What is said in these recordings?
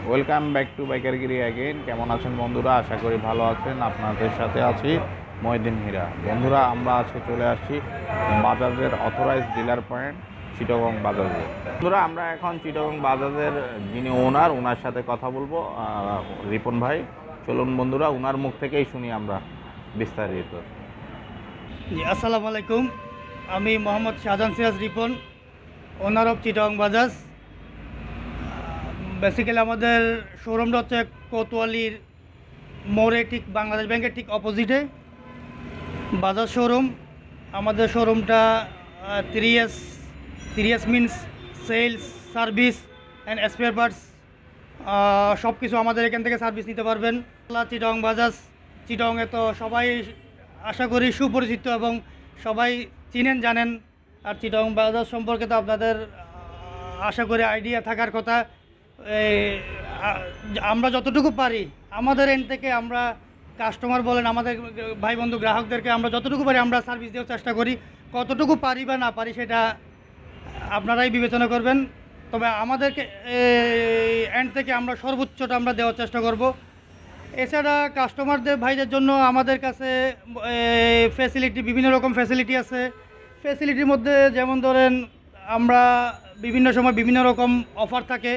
Welcome back to বাইকারগিরি again. কেমন আছেন বন্ধুরা? আশা করি ভালো আছেন। আপনাদের সাথে আছি মহিউদ্দিন হীরা। বন্ধুরা, আমরা আজকে চলে আসছি বাজাজের অথরাইজ ডিলার পয়েন্ট চিটাগং বাজাজে। বন্ধুরা, আমরা এখন চিটাগং বাজাজের যিনি ওনার সাথে কথা বলবো, রিপন ভাই। চলুন বন্ধুরা, ওনার মুখ থেকেই শুনি আমরা বিস্তারিত। জি, আসসালামু আলাইকুম। আমি মোহাম্মদ শাহজাহান সিরাজ রিপন, ওনার অফ চিটাগং বাজাজ। বেসিক্যালি আমাদের শোরুমটা হচ্ছে কোতোয়ালির মোড়ে, ঠিক বাংলাদেশ ব্যাংকের ঠিক অপোজিটে বাজাজ শোরুম। আমাদের শোরুমটা 3S means sales, service and spare parts, সব কিছু আমাদের এখান থেকে সার্ভিস নিতে পারবেন। চিটাগং বাজাজ, চিটাগংয়ে তো সবাই আশা করি সুপরিচিত এবং সবাই চিনেন জানেন। আর চিটাগং বাজাজ সম্পর্কে তো আপনাদের আশা করি আইডিয়া থাকার কথা। আমরা যতটুকু পারি আমাদের এন্ড থেকে, আমরা কাস্টমার বলেন, আমাদের ভাই বন্ধু গ্রাহকদেরকে আমরা যতটুকু পারি আমরা সার্ভিস দেওয়ার চেষ্টা করি। কতটুকু পারি বা না পারি সেটা আপনারাই বিবেচনা করবেন। তবে আমাদেরকে এন্ড থেকে আমরা সর্বোচ্চটা আমরা দেওয়ার চেষ্টা করব। এছাড়া কাস্টমারদের ভাইদের জন্য আমাদের কাছে ফ্যাসিলিটি, বিভিন্ন রকম ফ্যাসিলিটি আছে। ফ্যাসিলিটির মধ্যে যেমন ধরেন, আমরা বিভিন্ন সময় বিভিন্ন রকম অফার থাকে।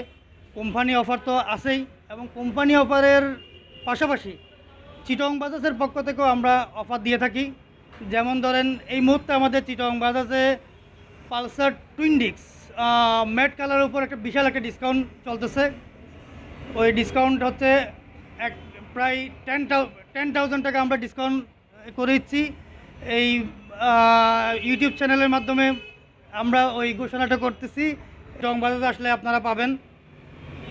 কোম্পানি অফার তো আছেই, এবং কোম্পানি অফারের পাশাপাশি চিটাগং বাজাজের পক্ষ থেকেও আমরা অফার দিয়ে থাকি। যেমন ধরেন, এই মুহূর্তে আমাদের চিটাগং বাজাজে পালসার টুইন ডিস্ক ম্যাট কালারের উপর একটা বিশাল একটা ডিসকাউন্ট চলতেছে। ওই ডিসকাউন্ট হচ্ছে প্রায় 10,000 টাকা আমরা ডিসকাউন্ট করে দিচ্ছি। এই ইউটিউব চ্যানেলের মাধ্যমে আমরা ওই ঘোষণাটা করতেছি। চিটাগং বাজাজে আসলে আপনারা পাবেন।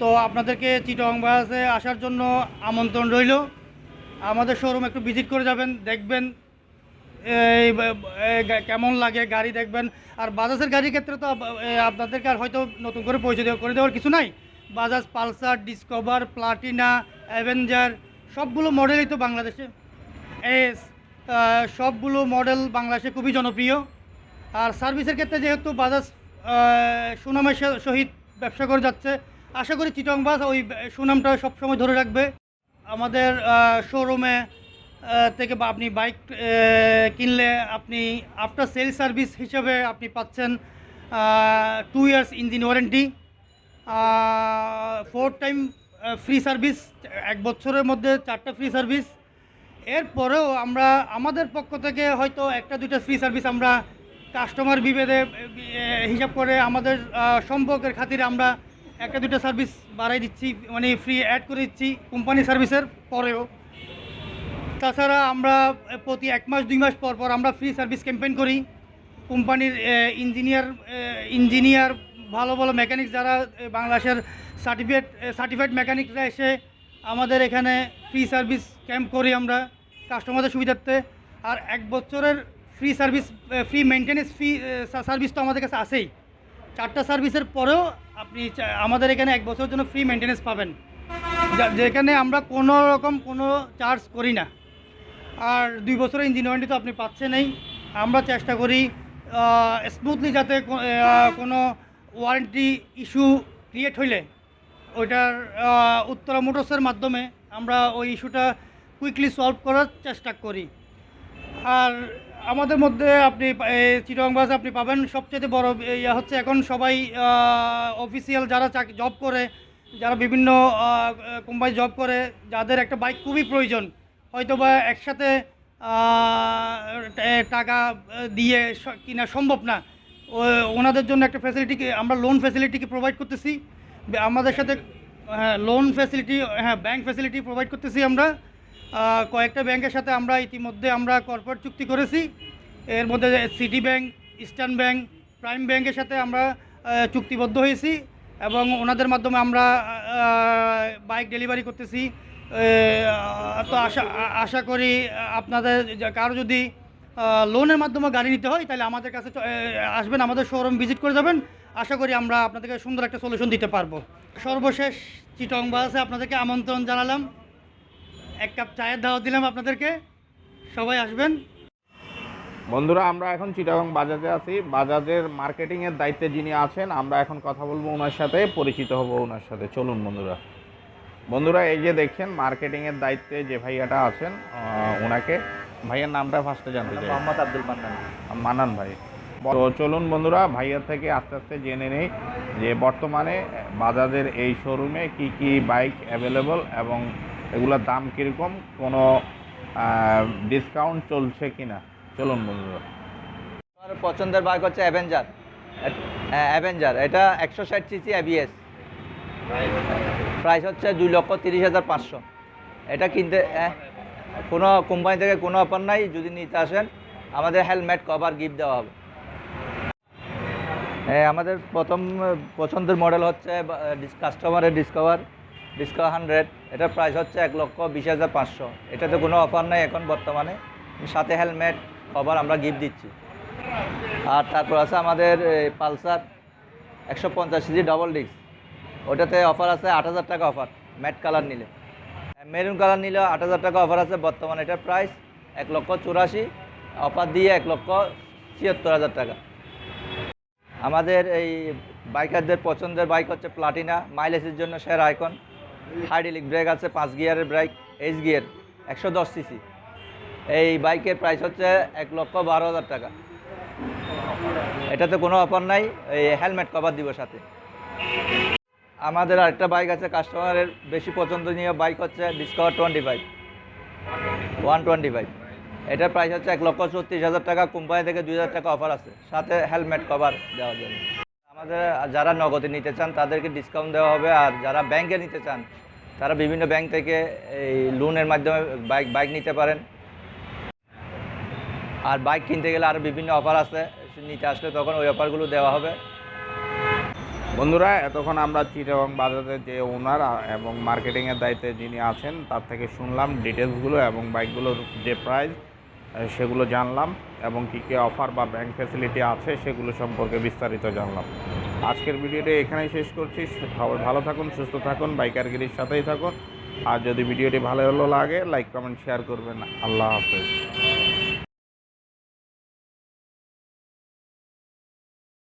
তো আপনাদেরকে চিটাগং বাজাজে আসার জন্য আমন্ত্রণ রইল। আমাদের শোরুম একটু ভিজিট করে যাবেন, দেখবেন কেমন লাগে, গাড়ি দেখবেন। আর বাজাজের গাড়ির ক্ষেত্রে তো আপনাদেরকে আর হয়তো নতুন করে পরিচয় করে দেওয়ার কিছু নাই। Bajaj Pulsar, discover, Platina, Avenger সবগুলো মডেলই তো বাংলাদেশে, এস সবগুলো মডেল বাংলাদেশে খুবই জনপ্রিয়। আর সার্ভিসের ক্ষেত্রে যেহেতু বাজাজ সুনামের সহিত ব্যবসা করে যাচ্ছে, আশা করি চিটাগং বাজাজ ওই সুনামটা সবসময় ধরে রাখবে। আমাদের শোরুমে থেকে বা আপনি বাইক কিনলে আপনি আফটার সেল সার্ভিস হিসেবে আপনি পাচ্ছেন 2 years engine warranty, 4 time free service, 1 বছরের মধ্যে 4টা ফ্রি সার্ভিস। এরপরেও আমরা আমাদের পক্ষ থেকে হয়তো 1-2টা ফ্রি সার্ভিস আমরা কাস্টমার বিভেদে হিসাব করে আমাদের সম্পর্কের খাতিরে আমরা 1-2টা সার্ভিস বাড়াই দিচ্ছি, মানে ফ্রি অ্যাড করে দিচ্ছি কোম্পানি সার্ভিসের পরেও। তাছাড়া আমরা প্রতি 1 মাস 2 মাস পর পর আমরা ফ্রি সার্ভিস ক্যাম্পেইন করি। কোম্পানির ইঞ্জিনিয়ার ভালো ভালো মেকানিক যারা বাংলাদেশের সার্টিফাইড মেকানিকরা এসে আমাদের এখানে ফ্রি সার্ভিস ক্যাম্প করি আমরা কাস্টমারদের সুবিধার্থে। আর 1 বছরের free service, free maintenance service তো আমাদের কাছে আছেই। 4টা সার্ভিসের পরেও আপনি আমাদের এখানে 1 বছরের জন্য ফ্রি মেনটেন্যান্স পাবেন, যেখানে আমরা কোনো রকম কোনো চার্জ করি না। আর 2 বছরের ইঞ্জিন ওয়ারেন্টি তো আপনি পাচ্ছেনই। আমরা চেষ্টা করি স্মুথলি, যাতে কোনো ওয়ারেন্টি ইস্যু ক্রিয়েট হইলে ওইটার উত্তরা মোটরসের মাধ্যমে আমরা ওই ইস্যুটা কুইকলি সলভ করার চেষ্টা করি। আর আমাদের মধ্যে আপনি চিটাগং বাজাজে আপনি পাবেন সবচেয়ে বড় ইয়া হচ্ছে, এখন সবাই অফিসিয়াল যারা জব করে, যারা বিভিন্ন কোম্পানি জব করে, যাদের একটা বাইক খুবই প্রয়োজন, হয়তো বা একসাথে টাকা দিয়ে কিনা সম্ভব না, ওনাদের জন্য একটা ফ্যাসিলিটি আমরা লোন ফ্যাসিলিটিকে প্রোভাইড করতেছি আমাদের সাথে। Loan facility, bank facility provide করতেছি আমরা। কয়েকটা ব্যাংকের সাথে আমরা ইতিমধ্যে আমরা কর্পোরেট চুক্তি করেছি। এর মধ্যে city bank, eastern bank, prime ব্যাংকের সাথে আমরা চুক্তিবদ্ধ হয়েছি, এবং ওনাদের মাধ্যমে আমরা বাইক ডেলিভারি করতেছি। তো আশা করি আপনাদের কারো যদি লোনের মাধ্যমে গাড়ি নিতে হয় তাহলে আমাদের কাছে আসবেন, আমাদের শোরুম ভিজিট করে যাবেন। আশা করি আমরা আপনাদেরকে সুন্দর একটা সলিউশন দিতে পারবো। সর্বশেষ চিটাগং বাজাজে আপনাদেরকে আমন্ত্রণ জানালাম, 1 কাপ চায়ের দাওয়াত দিলাম আপনাদেরকে, সবাই আসবেন। বন্ধুরা, আমরা এখন চিটাগং বাজাজে আছি। বাজাজের মার্কেটিংয়ের দায়িত্বে যিনি আছেন, আমরা এখন কথা বলবো ওনার সাথে, পরিচিত হব ওনার সাথে। চলুন বন্ধুরা। বন্ধুরা এই যে দেখছেন মার্কেটিংয়ের দায়িত্বে যে ভাইয়াটা আছেন, ওনাকে ভাইয়ের নামটা ফার্স্টে জানতে চাই। মোহাম্মদ আব্দুল মান্নান। মান্নান ভাই। তো চলুন বন্ধুরা ভাইয়ার থেকে আস্তে আস্তে জেনে নেই যে বর্তমানে বাজাজের এই শোরুমে কি কি বাইক অ্যাভেলেবল এবং এগুলোর দাম কীরকম, কোনো ডিসকাউন্ট চলছে কি না। চলুন বন্ধুরা। আমার পছন্দের বাইক হচ্ছে অ্যাভেঞ্জার। অ্যাভেঞ্জার এটা 160 সিসি এবিএস, প্রাইস হচ্ছে 2,30,500। এটা কিনতে কোনো কোম্পানি থেকে কোনো অফার নাই, যদি নিতে আসেন আমাদের হেলমেট কভার গিফট দেওয়া হবে। আমাদের প্রথম পছন্দের মডেল হচ্ছে কাস্টমারের ডিসকভার 100। এটার প্রাইস হচ্ছে 1,20,500। এটাতে কোনো অফার নাই এখন বর্তমানে, সাথে হেলমেট কভার আমরা গিফট দিচ্ছি। আর তারপর আছে আমাদের পালসার 150 সিসি ডবল ডিস্ক, ওটাতে অফার আছে 8,000 টাকা অফার ম্যাট কালার নিলে। মেরুন কালার নিলে 8,000 টাকা অফার আছে বর্তমানে। এটার প্রাইস 1,84,000, অফার দিয়ে 1,76,000 টাকা। আমাদের এই বাইকারদের পছন্দের বাইক হচ্ছে প্লাটিনা, মাইলেজের জন্য সেরা আইকন। হাইড্রোলিক ব্রেক আছে, 5 গিয়ারের ব্রেক, এইচ গিয়ার, 110 সিসি। এই বাইকের প্রাইস হচ্ছে 1,12,000 টাকা। এটাতে কোনো অফার নাই, এই হেলমেট কভার দিব সাথে। আমাদের আরেকটা বাইক আছে কাস্টমারের বেশি পছন্দনীয় বাইক হচ্ছে ডিসকভার 125। এটার প্রাইস হচ্ছে 1,34,000 টাকা। কোম্পানি থেকে 2,000 টাকা অফার আছে, সাথে হেলমেট কভার দেওয়ার জন্য। আমাদের যারা নগদে নিতে চান তাদেরকে ডিসকাউন্ট দেওয়া হবে, আর যারা ব্যাংকে নিতে চান তারা বিভিন্ন ব্যাংক থেকে এই লোনের মাধ্যমে বাইক নিতে পারেন। আর বাইক কিনতে গেলে আরও বিভিন্ন অফার আছে, নিতে আসলে তখন ওই অফারগুলো দেওয়া হবে। বন্ধুরা এতক্ষণ আমরা চিটাগং বাজারের যে ওনার এবং মার্কেটিংয়ের দায়িত্বে যিনি আছেন তার থেকে শুনলাম ডিটেলসগুলো এবং বাইকগুলোর যে প্রাইস সেগুলো জানলাম, এবং কী কী অফার বা ব্যাংক ফ্যাসিলিটি আছে সেগুলো সম্পর্কে বিস্তারিত জানলাম। আজকের ভিডিওটি এখানেই শেষ করছি। সবাই ভালো থাকুন, সুস্থ থাকুন, বাইকারগিরির সাথেই থাকুন। আর যদি ভিডিওটি ভালো লাগে লাইক কমেন্ট শেয়ার করবেন। আল্লাহ হাফেজ।